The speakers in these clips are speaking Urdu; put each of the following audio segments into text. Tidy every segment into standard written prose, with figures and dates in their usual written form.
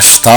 80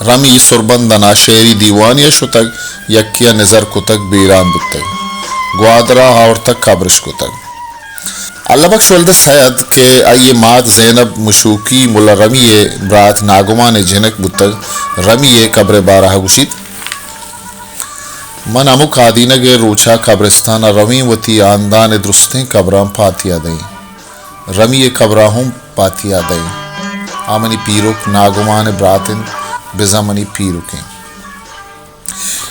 رمی سربندنا شعری دیوانیہ شتگ یکیہ نظر کتگ بیران بتگ گوادرا ہاورتگ قبرش کتگ اللہ بخش ولد سید کہ آئیے مات زینب مشوکی ملا رمی برات ناگمان جنک بتگ رمی قبر بارہ گشید من امک آدینگ روچا قبرستان رمی وتی آندان درستیں قبران پاتیا دیں رمی قبراہم پاتیا دیں آمنی پیروک ناگمان براتن بزمنی پیروکیں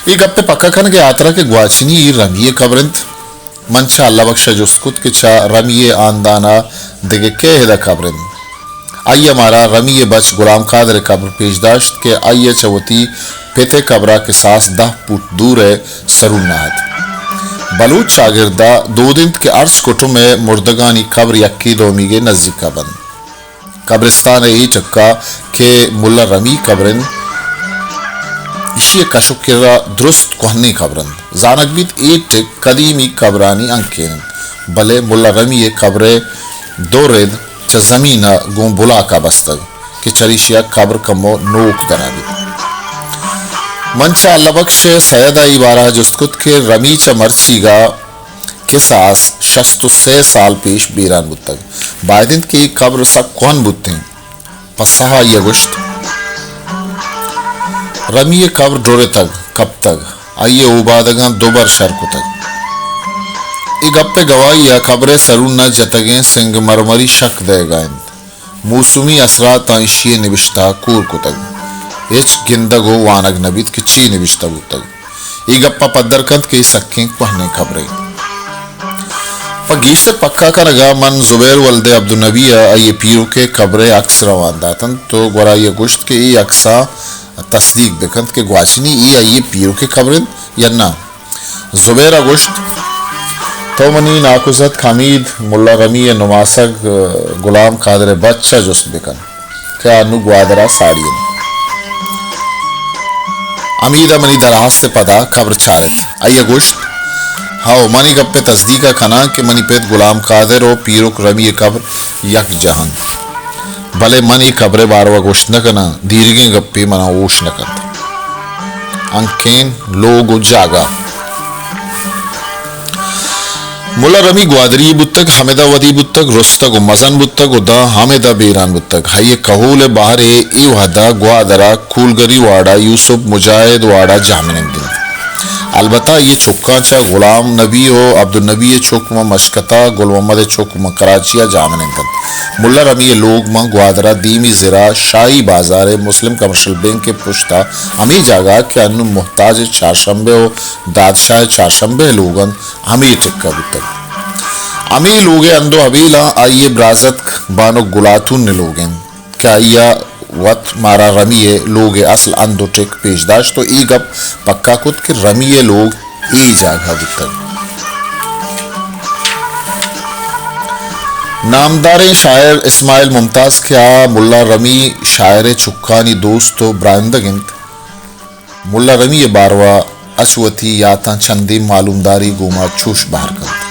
یہ گپے پکا کن کے آترا کے گواچنی رمی قبرنت منچا اللہ بخش جسکت کے چا رمی آندانا دگے کے ہدا قبرن آئیے ہمارا رمی بچ غلام قادر قبر پیش داشت کہ آئیے چوتی پیتے قبرہ کے ساس 10 فٹ دور ہے سرون نہد بلوچ شاگردہ 2 دن کے عرض کٹو میں مردگانی قبر یکی دومی کے نزدیک کا بند قبرستان ای چکا کہ ملا رمی قبرن اسی کشکرہ درست کوہنی قبرن زانک بیت ایٹ قدیمی قبرانی انکین بلے ملا رمی قبر دورد چا زمین گون بلا کا بستگ کہ چریشیا قبر کمو نوک دنا بیت منچا اللہ بخش سیدہ ایبارہ جسکت کے رمی چا مرچی گا کساس 63 سال پیش بیران بتگ بائدند کی قبر سا کون بتیں پسہا یہ گشت رمی قبر ڈورے تگ کب تگ آئیے اوبادگان دوبر شرکو تگ ای گپ گواہی یا قبر سرون نہ جتگیں سنگ مرمری شک دے گائند موسمی اثرات آئیشی نبشتہ کور کو تگ ایچ گندگو وانگ نبیت کی چی نبشتہ بتگ ای گپا پدر کند کے سکیں پہنے قبریں پا گیشت پکا کرگا من زبیر ولد عبدالنبی آئیے پیرو کے قبر اکس روان داتن تو گورا یہ گوشت کے ای اکسا تصدیق بکند کہ گواچنی ای آئیے پیرو کے قبرن یا نا زبیر گوشت تو منی ناکوزت خامید ملا رمی نماسگ غلام قادر بچہ جست بکن کہ انو گوادرہ ساڑین امیدہ منی دراز سے پدا قبر چھارت آئیے گوشت ہاو منی گپ پہ تصدیقہ کھنا کہ منی پیت غلام قادر و پیروک رمی قبر یک جہان بلے منی قبر باروا گوشت نکنا دیرگیں گپ پہ منا اوش نکند انکین لوگ جاگا ملا رمی گوادری بتک حمدہ ودی بتک رستگ و مزن بتک و دا حمدہ بیران بتک ہائی کہول باہر ای وحدہ گوادرہ کولگری واڑا یوسف مجاہد واڑا جامنن دن البتہ یہ چکا چا غلام نبی و عبدالنبی چکم مشکتا گل محمد چکم کراچیا جامنن دن ملا رمی لوگ ماں گوادرہ دیمی زرا شاہی بازار مسلم کمرشل بینک کے پشتا ہمیں جاگا کہ انو محتاج چارشنبے و دادشاہ چارشنبے لوگن ہمیں ٹکا بتک ہمیں لوگے اندو حبیلہ آئیے برازت بانو گلاتون نے لوگیں کہ آئیہ وقت مارا رمیے لوگ اصل اندو ٹک پیش داشت تو ای گپ پکا کت کہ رمیے لوگ ای جاگا بتک نامدار شاعر اسماعیل ممتاز کیا ملا رمی شاعر چکانی دوست و برائندگنت ملا رمی باروا اشوتی یاتا چندی معلومداری گوما چوش باہر کند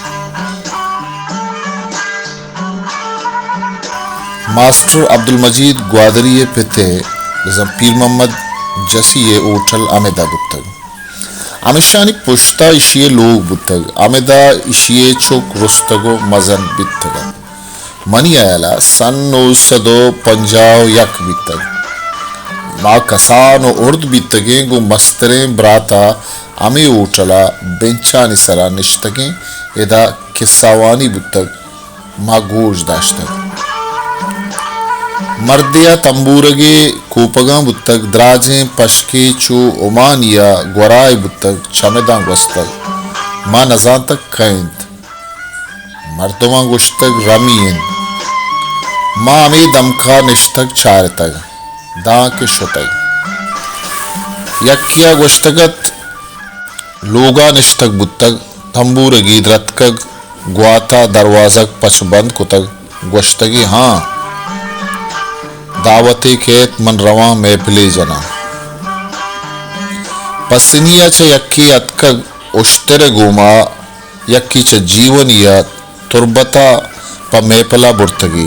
ماسٹر عبدالمجید گوادری پتے پیر محمد جسی اوٹل آمدہ بتگ آمشانی پشتا اشیے لوگ بتگ آمدہ اشیے چوک رستگو مزن بتگ منی آیلا سن 951 بتگ ما کسانو ارد بتگیں گو مستریں براتا امی اوٹلا بینچانی سرا نشتگیں ادا کساوانی بتگ ما گوش داشتگ مردیا تنبورگے کوپگاں بتگ دراجیں پشکے چو عمانیا گورائے بتگ چمداں گوستگ ما نزان تک کھائند مردمان گوشتگ رمین ما امی دمکا نشتگ چارتگ داں کے شتگ یکیا گوشتگت لوگا نشتگ بتگ تنبورگی درتکگ گواتا دروازک پچ بند کتگ گوشتگی ہاں دعوتی کیت من رواں میں پلے جنا پسنیا چھ یکی اتکگ اشتر گوما یکی چھ جیونیا تربتا پا میپلا برتگی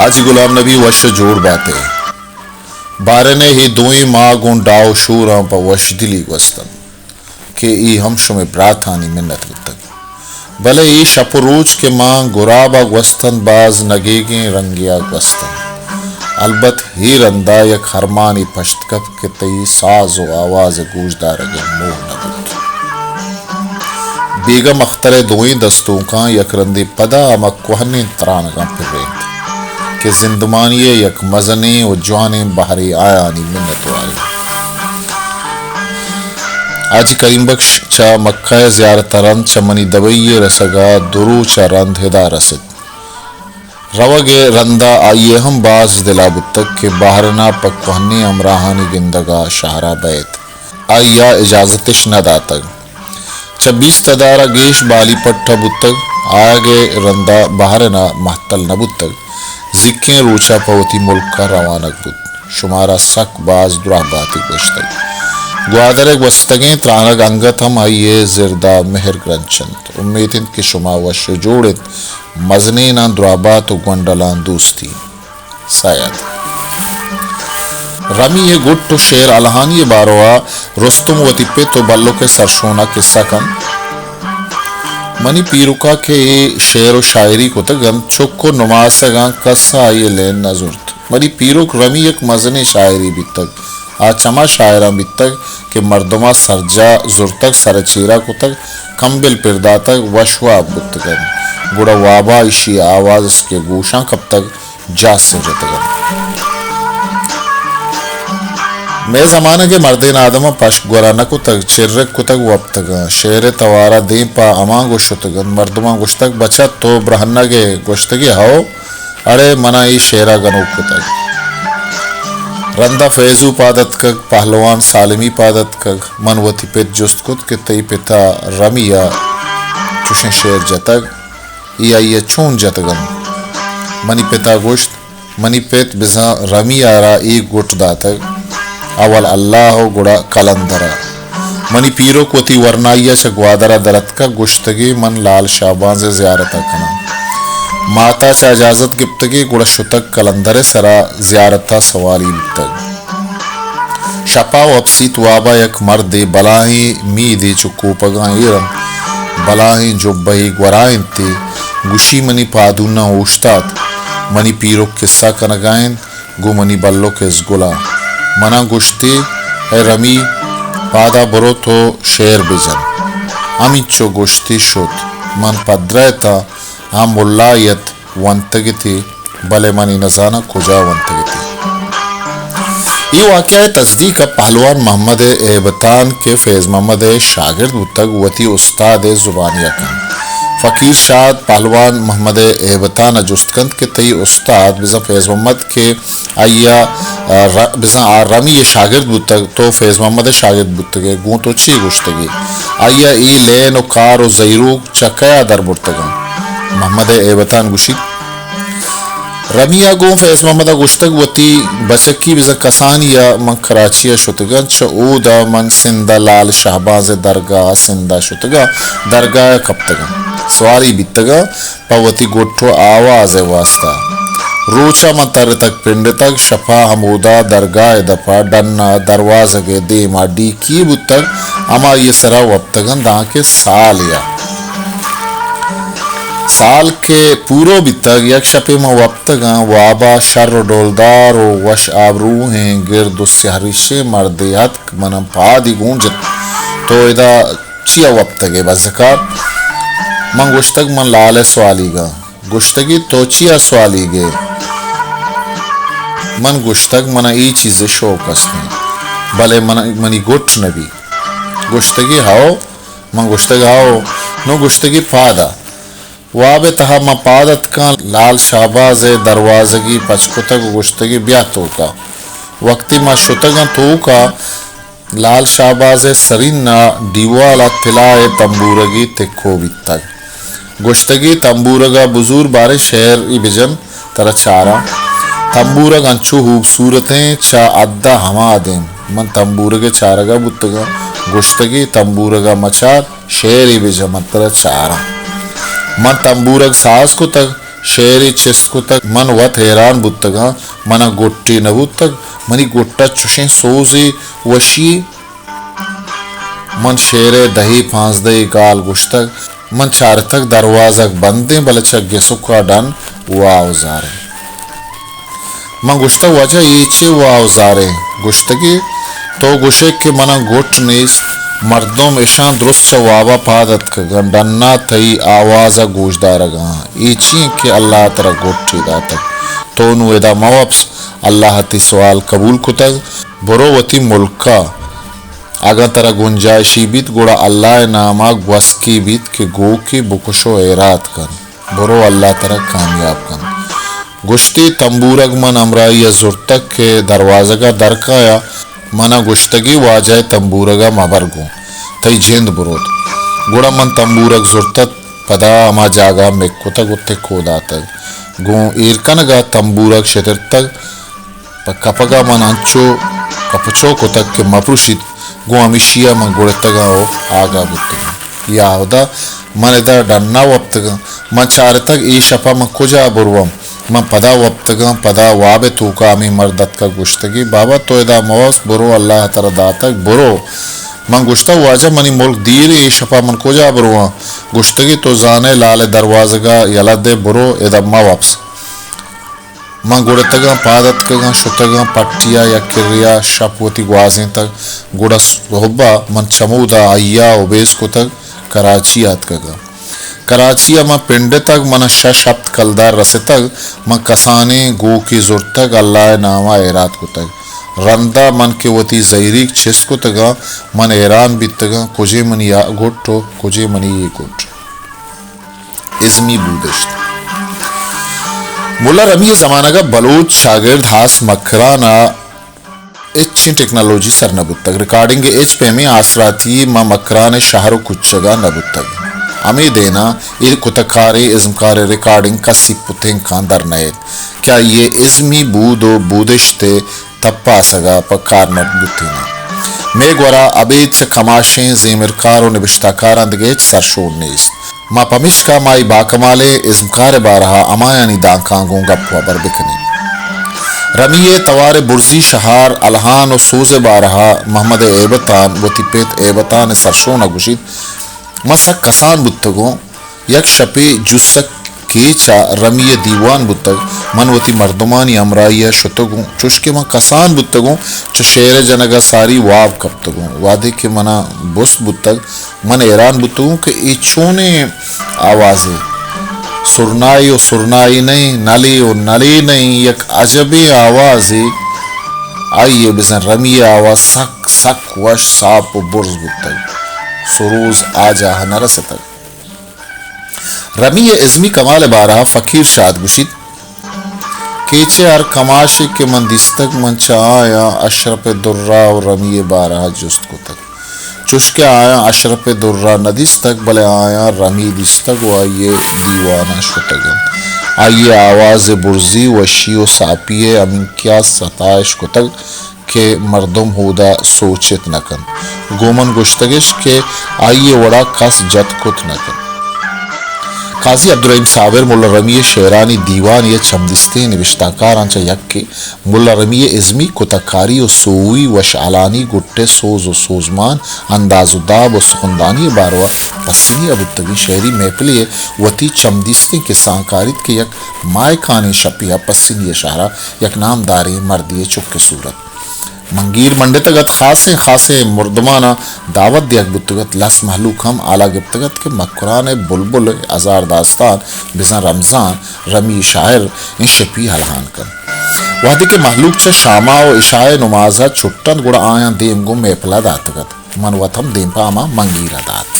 آج غلام نبی وش جوڑ باتے بارنے ہی دوئی ماں گون ڈاؤ شوراں پا وش دلی گوستن کہ ای ہم شمی براتانی منت بتگ بلے ای شپ روچ کے ماں گرابا گوستن باز نگیگیں رنگیا گوستن البت ہی رندہ یک خرمانی پشت کپ کے تی ساز و آواز گوشدار اگر موہ نبت بیگم اختر دوئی دستوں کا یک رندی پدا اما کوہنی ترانگاں پر رہت کہ زندمانی یک مزنی و جوانی بحری آیانی منت آئی آج کریم بخش چا مکہ زیارت رند چا منی دبئی رسگا درو چا رند ہدا رسد روگ رندہ آئیے ہم باز دلا بتک کہ باہرنا پکوہنی امراہانی گندگا شہرہ بیت آئیا اجازتش نہ داتگ چبیس تدارہ گیش بالی پٹھا بتگ آگے رندہ باہرنا محتل نہ بتگ ذکیں روچا پوتی ملک کا روانک بود شمارا سک باز درہ باتی گوشتگ گوادرک وستگیں ترانگ انگت ہم آئیے زردہ مہر گرنچند امیدن کہ شما وش جوڑت مزنینا درابات و گونڈلان دوستی ساید رمی یہ گٹو شیر الہانی باروا رستم و تپے تو بلو کے سرشونا قصہ کن منی پیروکا کے شعر و شاعری کو تگن چکو نماسگاں کسا آئیے لین نظرت منی پیروک رمی ایک مزنی شاعری بھی تک آچما شاعرہ بھی تک کہ مردمہ سرجا زرتک سرچیرہ کو تک کمبل پردہ تک وشوا بتگن گوڑا وابا اشی آواز اس کے گوشاں کب تک جا سنجتگن میں زمانہ کے مردین آدمہ پشک گورانہ کو تک چرک کو تک وابتگن شیر توارا دین پا امان گوشتگن مردمان گوشتگ بچت تو برہنہ کے گوشتگی ہاو اڑے منہ ای شیرہ گنو کو تک رندہ فیضو پادت کگ پہلوان سالمی پادت کگ منوتی پیت جست کت کہ تی پیتا رمیا چوشن شیر جتگ ای آئیے چون جتگن منی پیتا گوشت منی پیت بزا رمی آرا ای گوٹ داتگ اول اللہ گوڑا کلندرہ منی پیرو کو تی ورنائیہ چا گوادرہ درت کا گوشتگی من لال شابان سے زیارتہ کنا ماتا چا اجازت گپتگی گوڑا شتک کلندر سرا زیارتہ سوالی لگتگ شپا و اپسیت وابا یک مرد بلاہی میدی چکو پگاں ایرم بلاہی جبہی گورائن تی گوشی منی پادونا اوشتات منی پیرو قصہ کنگائن گو منی بلو کے زگلا منا گوشتی اے رمی پادا برو تو شیر بزن امی چو گوشتی شد من پدرے تا ہم ملائیت ونتگی تھی بلے منی نزانہ کجا ونتگی تھی یہ واقعہ تصدیق پہلوان محمد ایبتان کے فیض محمد شاگرد بتگ وتی استاد زبانیہ کن فقیر شاد پہلوان محمد ایبتان جستکند کے تی استاد بزا فیض محمد کے آئیا بزا رمی شاگرد بتگ تو فیض محمد شاگرد بتگے گون تو چی گوشتگی آئیا ای لین و کار و زیروک چکیا در برتگا محمد ایبتان گوشید رمیہ گون فیض محمد گوشتگ وتی بچکی بزا کسانیا من کراچی شتگن چا او دا من سندہ لال شہباز درگاہ سندہ شتگا درگاہ کپتگن سواری بیتگا پا وتی گوٹھو آواز واسطہ روچا من تر تک پنڈ تک شپا حمودہ درگاہ دپا ڈنہ دروازگے دیما ڈی کی بتگ اما یہ سرا وابتگن داں کے سالیا سال کے پورو بیتگ یک شپے میں وابتگاں وابا شر ڈولدار و وش آبرو ہیں گرد و سہرشے مردیت منم پادی گونجت تو ادا چیا وابتگے بزکار من گوشتگ من لال سوالی گا گوشتگی تو چیا سوالی گے من گوشتگ من ای چیز شوق اس میں بلے منی گوٹ نبی گوشتگی ہاو من گوشتگ ہاو نو گوشتگی پادا واب تہا ما پادت کا لال شاباز دروازگی پچکتگ گوشتگی بیاتو کا وقتی ما شتگا تو کا لال شاباز سرین دیوالا تلائے تنبورگی تکو بیتگ گوشتگی تنبورگا بزور بارے شہر ای بجن ترہ چارا تنبورگ انچو خوبصورتیں چا عدہ ہما دیں من تنبورگ چارگا بتگا گوشتگی تنبورگا مچار شہر ای بجن ترہ چارا من تنبورگ ساز کو تک شعری چسکو تک من وط حیران بودتگا منا گوٹی نبود تک منی گوٹا چوشیں سوزی وشی من شعر دہی 15 گال گشتگ من چار تک دروازک بندیں بلچہ گسکا ڈن واوزاریں من گشتہ وجہ ایچے واوزاریں گشتگی تو گوشے کہ منا گوٹ نیس مردم اشان درست وابا پادت کگن ڈننا تئی آوازا گوش دارگاں ایچیں کہ اللہ ترہ گوٹی داتک تو نو ادا موابس اللہ تی سوال قبول کتگ برو وتی ملکا اگر ترہ گنجائشی بیت گوڑا اللہ ناما گوسکی بیت کہ گو کی بکشو ایرات کن برو اللہ ترہ کامیاب کن گشتی تنبورگ من امرائی زرتک کے دروازگا درکایا منا گشتگی واجہ تنبورگا مبرگو تی جند برود گوڑا من تنبورگ زرتت پدا اما جاگا مکو تک اتے کودا تک گو ایرکنگا تنبورگ شتر تک کپگا من انچو کپچو کو تک کہ مپروشید گو امیشیا من گوڑتگا ہو آگا بودتگا یا ہودا من ادا ڈننا وابتگا من چار تک ای شپا من کجا بروم من پدا وابتگا پدا واب توکا امی مردت کا گشتگی بابا تو ادا موس برو اللہ تر داتک برو من گشتا واجہ منی ملک دیر ای شپا من کجا برو گشتگی تو زانے لال دروازگا یلد برو ادا موابس من گوڑتگا پادت کگا شتگا پٹیا یا کریا شپوتی گوازیں تک گوڑا صحبہ من چمودا آیا اوبیس کو تک کراچی آت کگا کراچی اما پنڈ تک من شپت کلدار رسے تک من کسانے گو کی زور تک اللہ ناما ایرات کو تک رندہ من کے وطی زہریک چھس کو تگا من ایران بیت تگا کجے منی یا گوٹو کجے منی یہ گوٹ ازمی بودشت مولا رمی زمانہ کا بلوچ شاگرد ہاس مکرانا اچھی ٹیکنالوجی سر نبود تک ریکارڈنگ ایچ پہ میں آسراتی ما مکران شہر کچھگا نبود تک امی دینا یہ کتکارے ازمکار ریکارڈنگ کا سپتیں کاندر نیت کیا یہ ازمی بود و بودشتے تپا سگا پکار نٹ بودتینا میں گورا ابید سے کماشیں زیمرکار و نبشتاکاران دگیچ سرشون نیست ما پمیش کا مائی باکمالے ازمکار بارہا امایانی دانکانگوں گپوا بر بکنے رمیے توار برزی شہار الہان و سوز بارہا محمد ایبتان وطی پیت ایبتان سرشون گوشید مسک کسان بودتگوں یک شپی جسک کیچا رمی دیوان بودتگ من وطی مردمانی امرائی شتگوں چوشکے من کسان بودتگوں چو شیر جنگا ساری واب کبتگوں وادے کے منا بس بودتگ من ایران بودتگوں کہ ای چونے آوازے سرنائی و سرنائی نہیں نلی و نلی نہیں یک عجبی آوازی آئیے بزن رمی آواز سک سک وش ساپ و برز بودتگ سروز آجا نرسے تک رمی ازمی کمال بارہ فقیر شاد گشید کیچے ہر کماشی کے من دستک من چا آیا اشرف درہ و رمی بارہ جست کو تک چشکے آیا اشرف درہ ندستک بلے آیا رمی دستک و آئیے دیوانہ شتگم آئیے آواز برزی وشی و ساپیے امین کیا ستائش کو تک کہ مردم ہودا سوچت نکن گومن گشتگش کہ آئیے وڑا کس جت کت نکن قاضی عبدالرحیم صابر مولا رمی شعرانی دیوان یہ چمدستے نوشتاکار آنچہ یک کے مولا رمی ازمی کتکاری و سوئی و شعلانی گٹے سوز و سوزمان انداز و داب و سخندانی باروا پسنی ابتگی شہری محفلی وطی چمدستے کے سانکاریت کے یک مائکانی شپیہ پسنی شہرہ یک نامداری مردی چک صورت منگیر منڈے تگت خاصے مردمانہ دعوت دیگ بتگت لس محلوق ہم آلہ گبتگت کے مکران بلبل ازار داستان بزن رمضان رمی شاعر ان شپی حلحان کن وحدی کے محلوق چا شامہ و عشاء نمازہ چھٹن گوڑا آیاں دیم گو میپلا داتگت منوتم دیم پا اما منگیر دات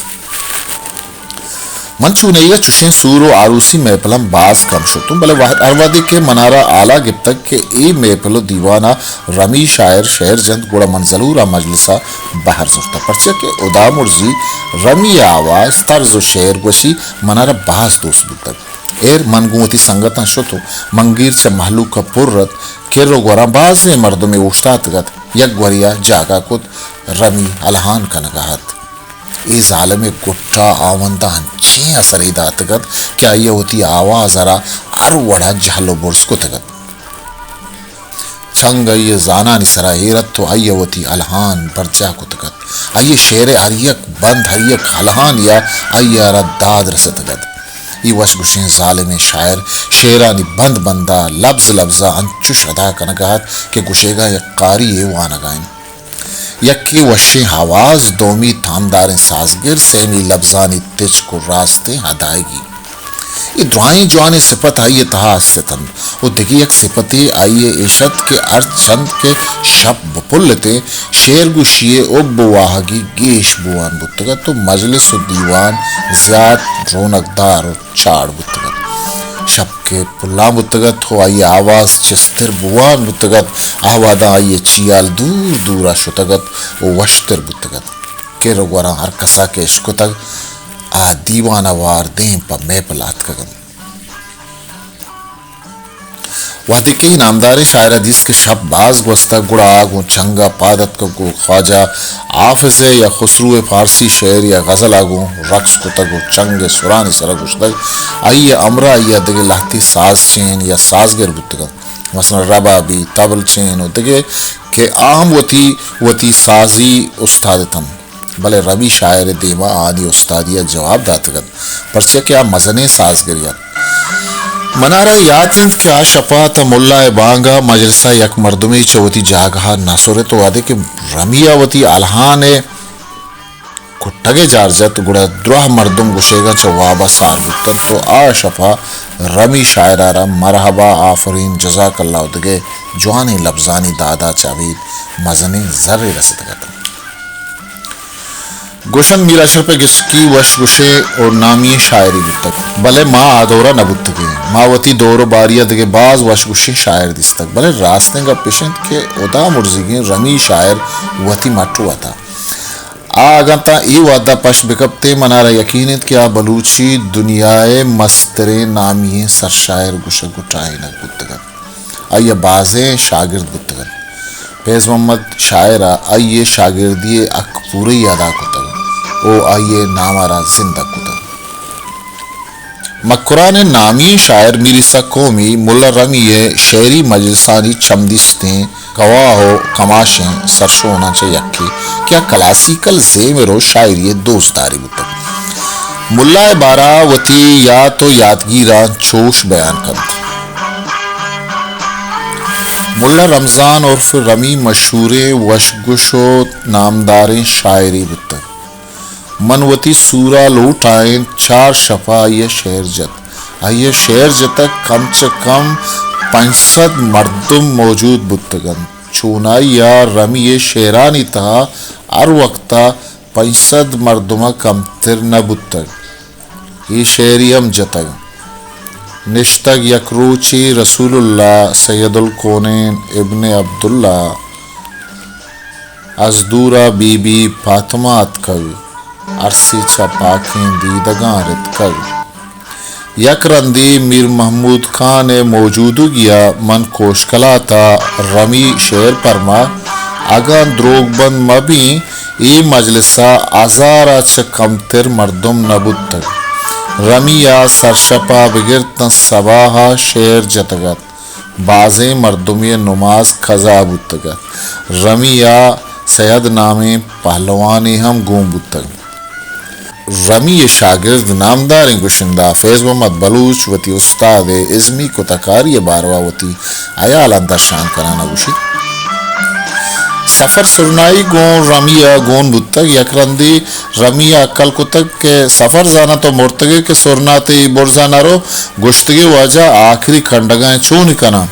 من چونیہ چوشیں سور و عروسی میپلم باز کم شتوں بلے اروادی کے منارہ آلہ گبتک کے ای میپلو دیوانا رمی شاعر شہر جند گوڑا منزلورا مجلسہ بہر زرتا پرچہ کہ ادا مرزی رمی آواز طرز و شعر گوشی منارہ باز دوست بودتک ایر منگوتی سنگتاں شتو منگیر چا محلوق کا پررت کرو گورا باز مردمی اوشتات گت یک گوریا جاگا کت رمی الہان کا نگاہت ای ظالم گٹا آوندہ ہنچیں اثریدہ تگت کہ آئیے ہوتی آواز ارا ار وڑا جہلو برس کو تگت چھنگ آئیے زانانی سرا حیرت تو آئیے ہوتی الہان برجا کو تگت آئیے شیر آریک بند ہریک الہان یا آئیے ارا داد رستگت ای وش گشیں ظالم شاعر شیرانی بند بندہ لفظ لفظہ انچوش ادا کنگات کہ گشے گا یک قاری وانگائیں یکی وشیں حواز دومی تھامدار سازگر سیمی لفظانی تج کو راستے ہدائیگی یہ دعائیں جوانے صفت آئیے تہا ستن وہ دیکھی یک صفتی آئیے عشت کے ارچند کے شب بپلتے شیر گوشیے اب بواہگی گیش بوان بتگت تو مجلس و دیوان زیاد رونقدار و چاڑ بتگت شب کے پلا بتگت ہو آئیے آواز چستر بوان بتگت آوادہ آئیے چیال دور دورا شتگت و وشتر بتگت کہ رگوارا ہر کسا کے عشق تک آ دیوانہ وار دیں پا میں پلات کگن وحدی کئی نامدار شاعر حدیث کے شب باز گوستا گڑا آگوں چنگا پادت کو خواجہ حافظ یا خسرو فارسی شعر یا غزل آگوں رقص کو تگو چنگ سرانی سرگوش تگ آئیے امرہ آئیے دگے لہتی ساز چین یا سازگر بتگا مثلا ربابی طبل چین دگے کہ عام وتی سازی استاد تن بلے ربی شاعر دیما آدھی استادیہ جواب داتگت پرچہ کیا مزنے سازگریت منارہ یاتند کیا شپات ملا بانگا مجلسہ یک مردمی چوتی جاگہا ناسورے تو آدھے کہ رمیہ وتی الہان کٹگے جارجت گڑا دروہ مردم گشے گا چوابا سار بکتن تو آ شپا رمی شاعرارا مرحبا آفرین جزاک اللہ دگے جوانی لفظانی دادا چاوید مزنے ذر رسدگتا گوشن میرا شرپے گسکی وش گشے اور نامی شاعری بتک بلے ماں آدورا نبتگے ماں وتی دور و باریہ دگے باز وش گشے شاعر دستک بلے راستیں گا پیشنت کے ادا مرزگیں رمی شاعر وتی مٹو آتا آگا تا ای وعدہ پش بکبتے منارا یقینت کیا بلوچی دنیائے مسترے نامی سر شاعر گشے گٹائیں نک بتگت آئیے بازیں شاگرد بتگت فیض محمد شاعرہ آئیے شاگردی اک پوری ادا کو تگ او آئیے نامارا زندہ کو تگ مکران نامی شاعر میری سا قومی ملا رمی شعری مجلسانی چمدستیں گواہو کماشیں سرشو ہونا چاہیے یکی کیا کلاسیکل زیمرو شاعری دوستداری بتگ ملا بارہ وتی یا تو یادگیران چوش بیان کرد ملا رمضان عرف رمی مشہور وشگش و نامدار شاعری بتگ منوتی سورہ لوٹائیں چار شفا آئیے شعر جت آئیے شعر جتک کم چے کم 500 مردم موجود بتگن چونائی یا رمی شعرانی تہا ار وقتا 500 مردمہ کم تر نہ بتگ یہ شعری ہم جتگ نشتگ یکروچی رسول اللہ سید الکونین ابن عبداللہ ازدورہ بی بی فاطمہ اتکل عرصی چا پاکیں دیدگاں رتکل یک رندی میر محمود خان موجودو گیا من کوشکلا تا رمی شعر پرما اگان دروگ بند مبی ای مجلسہ آزارا چا کم تر مردم نبود تک رمیہ سرشپا بگرتن صباحا شعر جتگت بازیں مردمی نماز خزا بتگت رمیہ سید نامی پہلوانی ہم گوم بتگ رمی شاگرد نامدار گشندہ فیض محمد بلوچ وتی استاد ازمی کو تکاری باروا وتی عیال اندر شان کرانا گوشید سفر سرنائی گون رمیہ گون بتگ یکرندی رمیہ کل کو تک کہ سفر زانا تو مرتگے کے سرناتے برزانا رو گشتگی واجہ آخری کھنڈگائیں چونی کنا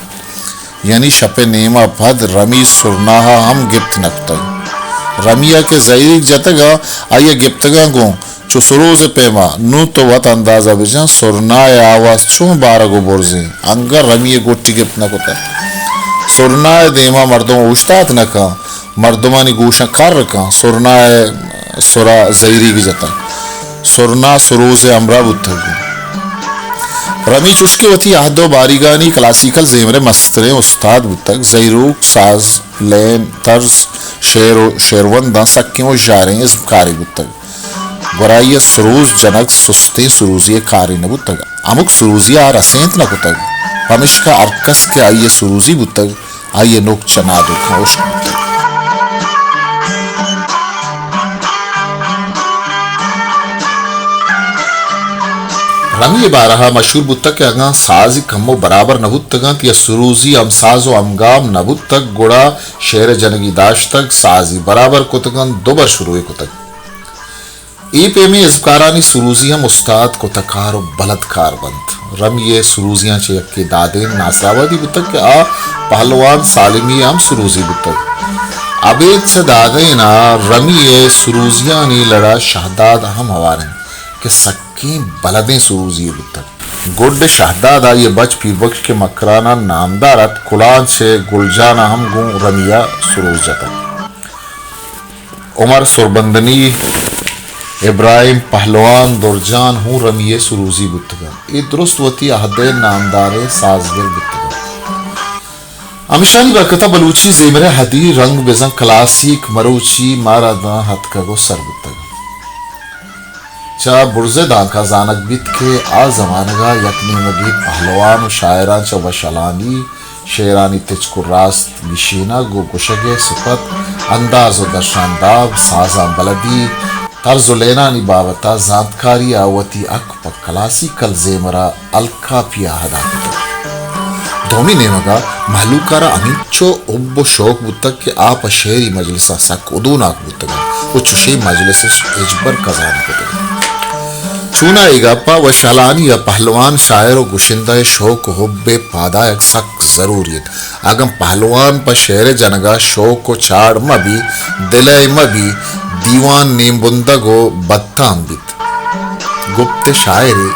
یعنی شپ نیمہ پھد رمی سرناہا ہم گپت نکتگ رمیہ کے زہیر جتگا آئیے گپتگا گون چو سروز پیما نو تو وط اندازہ بجان سرنائے آواز چون بارگو برزیں انگر رمیہ گوٹی گپت نکتا سرنائے دیما مردم اوشتات نکا مردمانی گوشن کار رکا سرنائے سرا زہیری کی جتا سرنا سروز امرہ بتگو رمی چشکی وتی عہد و باریگانی کلاسیکل زیمر مستریں استاد بتگ زہیروک ساز لین طرز شعر و شعروندہ سکیں و شعریں اسم کاری بتگ گرای سروز جنک سستے سروزی کاری نبوتگ امک سروزی رسینت نکتگ پمشکا ارکس کے آئیے سروزی بوتگ آئیے نوک چنا دو کھوش بوتگ رمی بارہا مشہور بوتگ کہ اگاں سازی کمو برابر نبوتگاں تیا سروزی ام ساز و امگام نبوتگ گوڑا شہر جنگی داشتگ سازی برابر کتگاں دوبر شروع کتگ ای پی میں ازکارانی سروزی ہم استاد کو تکار و بلد کار بند رمی سروزیاں چے یکی دادین ناصرآبادی بوتگ کہ آ پہلوان سالمی ہم سروزی بوتگ ابید سے دادینا رمی سروزیاں نی لڑا شہداد ہم ہوارن کہ سکیں بلدیں سروزی بوتگ گوڈ شہداد یہ بچ پیر بخش کے مکرانا نامدارت کلان سے گلجانا ہم گوں رمیہ سروز جتا عمر سربندنی ابراہیم پہلوان درجان ہوں رمیہ سروزی بوتگا یہ درست وتی احدین نامدار سازگر بوتگا امیشانی برکتہ بلوچی زیمر حدی رنگ بزن کلاسیک مروچی مارا دا حد کا گو سر بوتگا چا برز دانکا زانک بیت کے آ زمانگا یکنی مگی پہلوان و شاعران چا وشلانی شیرانی تجکو راست بشینا گو گشگ صفت انداز و درشانداب سازان بلدی طرز و لینانی بابتا زانتکاری آوتی اک پا کلاسیکل زیمرا الکا پیا ہدا کتا دومی نیمگا محلوکارا امیچو اب و شوق بوتک کہ آپ شہری مجلسہ سک ادوناک بوتگا و چوشی مجلس اجبر کزان کتا چونا ایگاپا و شالانی یا پہلوان شاعر و گشندہ شوق و حب پادا ایک سک ضروریت اگم پہلوان پا شہر جنگا شوق و چاڑ مبی دلے مبی دیوان نیم بندگو بدتام بیت گپت شاعری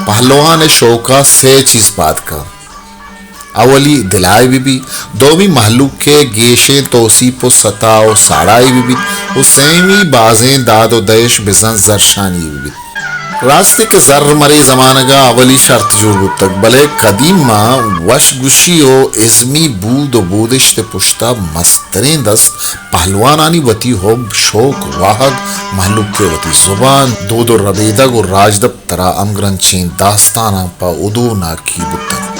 پہلوان شوقا سے چیز بات کا اولی دلائی بی دومی محلوق کے گیشیں توسیپ و ستا و ساڑائی بی و سیمی بازیں داد و دیش بزن زرشانی بی راستے کے زر مری زمانگا اولی شرط جوڑ بودتک بلے قدیم ماں وش گوشی و ازمی بود و بودشت پشتا مسترین دست پہلوانانی وطی حب شوق واحد محلوق کے وطی زبان دود و ربیدگ و راجدب ترا امگرن چین داستانا پا ادو ناکی بودتک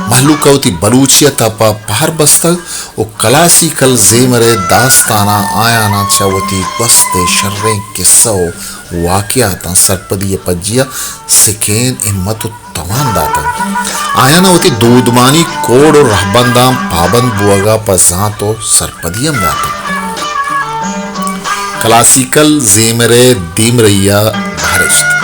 محلوق ہوتی بلوچیتا پا پہر بستگ و کلاسیکل زیمر داستانا آیانا چاوتی وسط شرین قصہ و واقعاتا سرپدی پجیا سکین امت و توان داتا آیانا ہوتی دودمانی کوڑ و رہبندام پابند بوگا پا زانت و سرپدیم داتا کلاسیکل زیمر دیم ریا بھارشت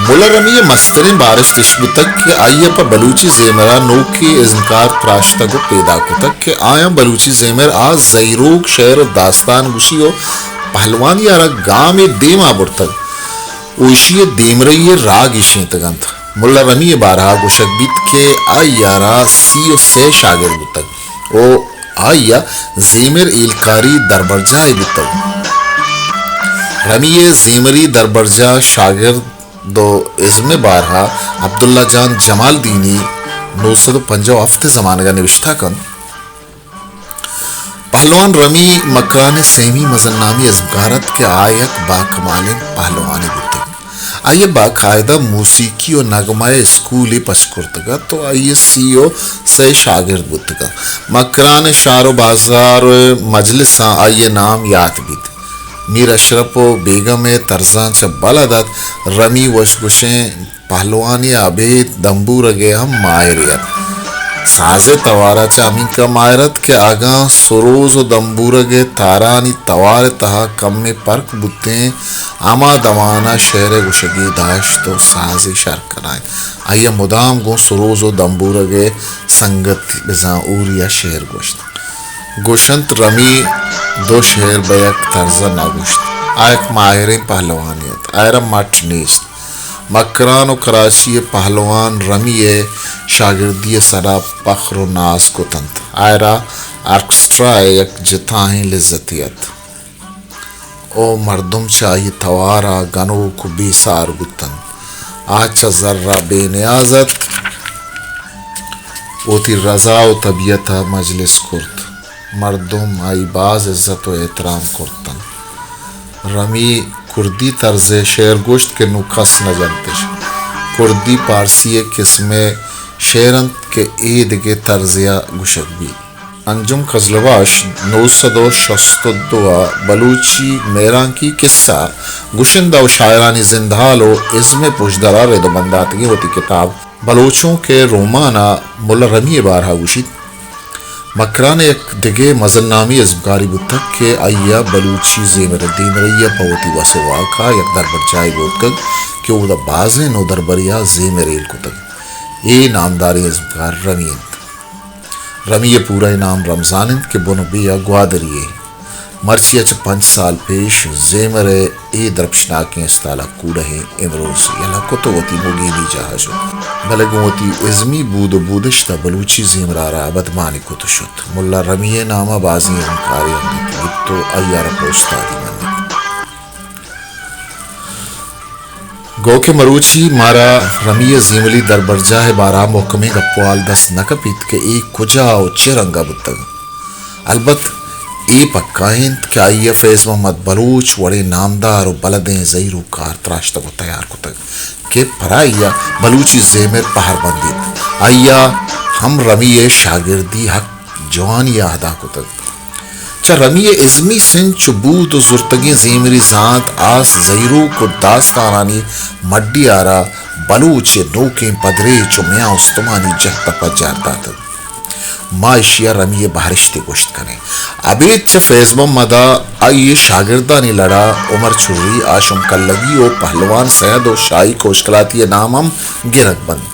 ملا رمی مسترین بارش تشبو تک کہ آئیے پا بلوچی زیمرہ نوکی ازنکار پراشتا کو پیدا کو تک کہ آیا بلوچی زیمر آز زیروک شہر داستان گوشی ہو پہلوان یارا گام دیما برتگ اوشی دیم رئی راگ اشیں تگن تھا ملا رمی بارہا گوشک بیت کے آئی یارا سی و سے شاگر بتگ او آئیا زیمر ایلکاری دربرجائی بتگ رمی زیمری دربرجا شاگر دو ازم بارہا عبداللہ جان جمال دینی 950 زمانگا نوشتہ کن پہلوان رمی مکران سیمی مزنامی ازمگارت کے آیک باکمالین پہلوانی بودتے آئیے باقاعدہ موسیقی و نغمہ اسکولی پسکرتگا تو آئیے سیو سے شاگرد بودتگا مکران شار و بازار مجلساں آئیے نام یاد بیت میر اشرف و بیگم ترزان چا بلدت رمی وشگوشیں پہلوانی عبید دمبور گے ہم مائریت ساز توارا چا امین کا مائرت کے آگاں سروز و دمبور گے تارانی توار تہا کم میں پرک بوتیں آما دوانا شہر گوشگی داشت و سازی شرکنائیں آئیے مدام گو سروز و دمبور گے سنگت بزاں اوریا شہر گوشت گوشنت رمی دو شہر بیک طرزہ ناگوشت آئیک ماہرین پہلوانیت آئیرم مٹ نیست مکران و کراچی پہلوان رمی شاگردی سرا پخر و ناز کو تنت آئیرا ارکسٹرا یک جتائیں لذتیت او مردم چاہی توارا گنو کو بیسار گتن آچا ذرہ بے نیازت او تی رضا و طبیعتا مجلس کرت مردم آئی باز عزت و احترام کرتن رمی کردی طرز شعر گوشت کے نو کس نہ جانتش کردی پارسی قسم شعرند کے عید کے طرزیا گوشک بھی انجم خزلواش 962 بلوچی میران کی قصہ گشندہ و شاعرانی زندحال و عزم پشدرا رد و بنداتگی ہوتی کتاب بلوچوں کے رومانہ ملا رمی بارہا گوشید مکران ایک دگے مزن نامی ازمکاری بتک کے آئیا بلوچی زیمر الدین ریا پوتی واسے واقعا یک در برچائی بودکگ کہ او دا بازیں نو در بریا زیمر ایل کتگ اے نامداری ازمکار رمیند رمی پورا نام رمضانند کے بنو بیا گوادریے مرچی اچ 5 سال پیش زیمر اے درپشناکیں استالا کوڑہیں امروز یلا کتوتی مگینی جہاجو بلگوتی ازمی بود و بودشتا بلوچی زیمرارا بدمانی کتشت ملا رمی نامہ بازی انکاری اندت گتو ایارا کو استادی مندت گو کہ مروچی مارا رمی زیملی در برجاہ بارا محکمی گپوال دس نکپیت کہ ایک کجا و چرنگا بتگ البت ای پکائند کہ آئیے فیض محمد بلوچ وڑے نامدار و بلدیں زیرو کار تراشتگ و تیار کتگ کہ پرائیا بلوچی زیمر پہر بندید آئیا ہم رمی شاگردی حق جوانی ادا کتگ چا رمی ازمی سن چبود و زرتگی زیمری ذات آس زیرو کو داستانانی مڈی آرا بلوچ نوکیں پدرے چو میاں استمانی جہتا پا جارتا تھا معاشیہ رمی بہرشتی گوشت کریں ابید چا فیض محمدہ آئیے شاگردانی لڑا عمر چوری آشم کلگی و پہلوان سید و شاہی کوشکلاتی نامم گرک بند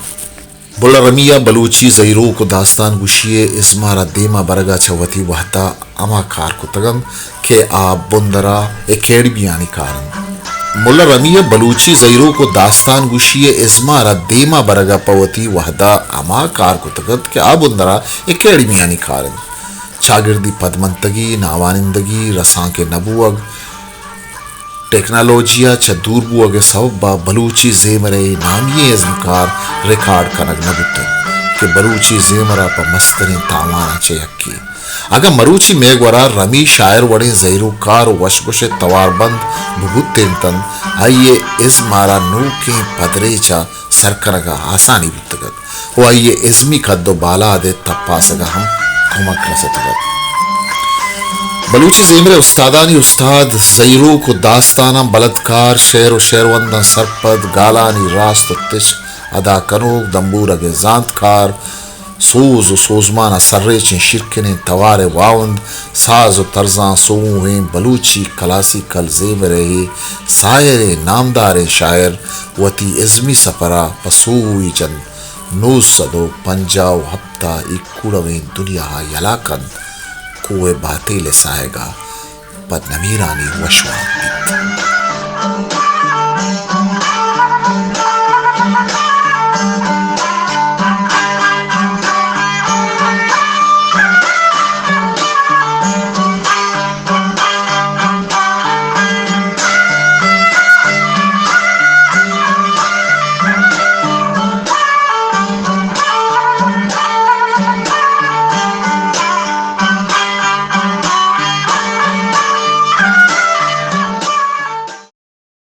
بلا رمیہ بلوچی زیرو کو داستان گوشیے اسمارا دیما برگا چھوتی وحتا اما کار کو تگم کہ آپ بندرا اکیڈمیانی کارن ملا رمیہ بلوچی زیرو کو داستان گوشیے اسمارا دیما برگا پوتی وحدا اما کار کو تگت کہ آپ بندرا اکیڈمیانی کارن چاگردی پدمنتگی ناوانندگی رسان کے نبوگ ٹیکنالوجیا چا دور بو اگے سببا بلوچی زیمرے نامی ازمکار ریکارڈ کنگ نبوتا کہ بلوچی زیمرہ پا مسترین تاوانا چا یکی اگا مروچی میگورا رمی شاعر وڑیں زیرو کار و وشگوش توار بند بھگوتین تن آئیے ازمارا نوکیں پدرے چا سرکنگا آسانی بیتگت و آئیے ازمی قد و بالا دے تپاسگا ہم کمک رستگت بلوچی زیمر استادانی استاد زیرو کو داستانا بلدکار شعر و شعروندن سرپد گالانی راست و تش ادا کنوک دمبور اگے زانتکار سوز و سوزمانا سرریچیں شرکنے توار واوند ساز و ترزان سوہیں بلوچی کلاسیکل زیمر ہی سائر نامدار شاعر وتی ازمی سپرا پسوئی چند 950 ہفتہ اکوڑویں دنیا یلاکن کوئے باطل سائے گا پد نمیرانی وشوان بیت